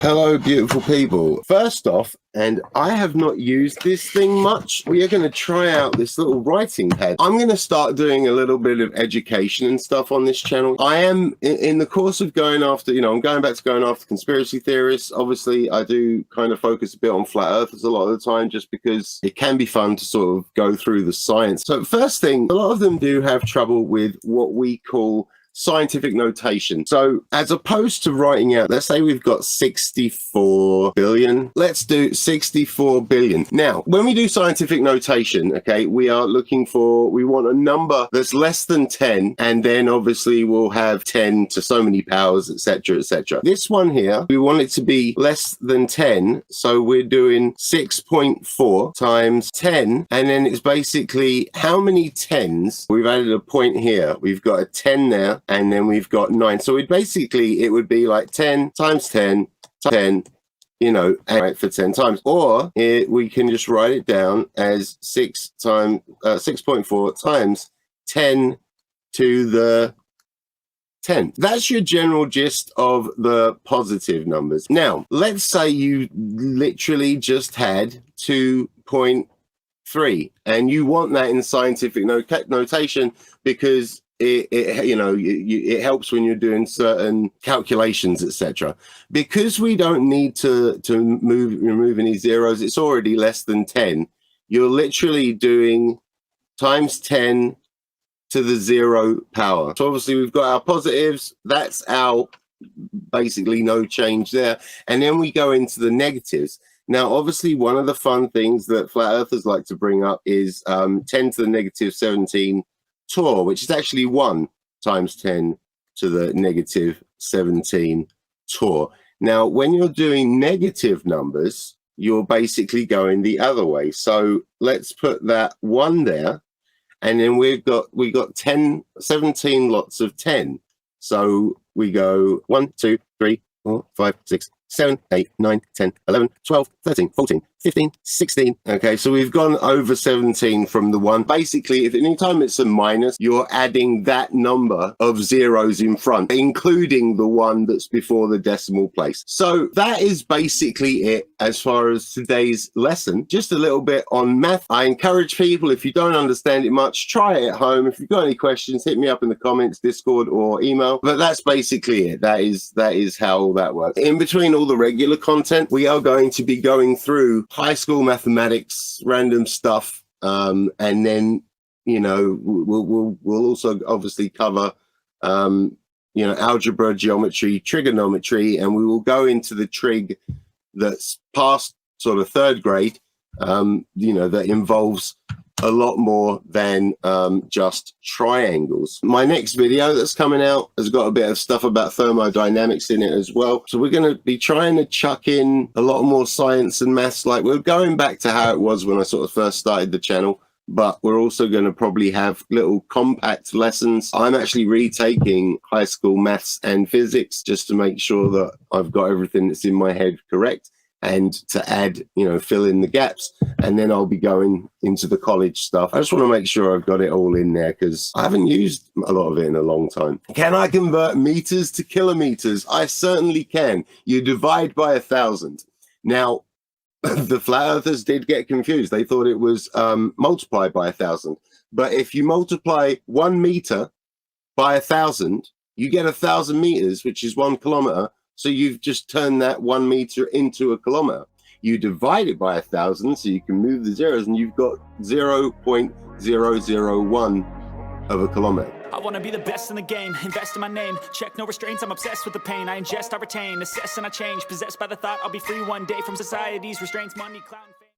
Hello, beautiful people. First off, and I have not used this thing much, we are going to try out this little writing pad. I'm going to start doing a little bit of education and stuff on this channel. I am, in the course of going after, I'm going back to going after conspiracy theorists. Obviously, I do kind of focus a bit on flat earthers a lot of the time, just because it can be fun to sort of go through the science. So first thing, a lot of them do have trouble with what we call scientific notation. So as opposed to writing out, let's say we've got 64 billion, let's do 64 billion. Now, when we do scientific notation, okay, we want a number that's less than 10, and then obviously we'll have 10 to so many powers, etc., etc. This one here, we want it to be less than 10, so we're doing 6.4 times 10, and then it's basically how many tens. We've added a point here, we've got a 10 there, and then we've got 9. So it would be like 10 times 10 times 10, right, for 10 times. Or we can just write it down as 6.4 times 10 to the 10. That's your general gist of the positive numbers. Now, let's say you literally just had 2.3 and you want that in scientific notation because it helps when you're doing certain calculations, etc. Because we don't need to remove any zeros, it's already less than 10. You're literally doing times 10 to the 0 power. So obviously we've got our positives, that's our basically no change there. And then we go into the negatives. Now, obviously, one of the fun things that flat earthers like to bring up is 10 to the negative 17 torr, which is actually 1 times 10 to the negative 17 torr. Now, when you're doing negative numbers, you're basically going the other way. So let's put that 1 there, and then we got 17 lots of 10. So we go 1, 2, 3, 4, 5, 6, 7, 8, 9, 10, 11, 12, 13, 14, 15, 16. Okay, so we've gone over 17 from the 1. Basically, if anytime it's a minus, you're adding that number of zeros in front, including the 1 that's before the decimal place. So that is basically it as far as today's lesson. Just a little bit on math. I encourage people, if you don't understand it much, try it at home. If you've got any questions, hit me up in the comments, Discord or email. But that's basically it. That is how that works. In between all the regular content, we are going to be going through high school mathematics, random stuff, and then we'll also obviously cover algebra, geometry, trigonometry, and we will go into the trig that's past sort of 3rd grade, that involves a lot more than just triangles. My next video that's coming out has got a bit of stuff about thermodynamics in it as well. So we're going to be trying to chuck in a lot more science and maths. Like, we're going back to how it was when I sort of first started the channel, but we're also going to probably have little compact lessons. I'm actually retaking high school maths and physics just to make sure that I've got everything that's in my head correct, and to add, fill in the gaps. And then I'll be going into the college stuff. I just want to make sure I've got it all in there because I haven't used a lot of it in a long time. Can I convert meters to kilometers? I certainly can. You divide by 1,000. Now, the flat earthers did get confused. They thought it was multiplied by 1,000. But if you multiply 1 meter by 1,000, you get 1,000 meters, which is 1 kilometer. So you've just turned that 1 meter into a kilometer. You divide it by 1,000, so you can move the zeros, and you've got 0.001 of a kilometer. I want to be the best in the game, invest in my name, check no restraints, I'm obsessed with the pain, I ingest, I retain, assess and I change, possessed by the thought I'll be free one day from society's restraints, money, clout, and fame.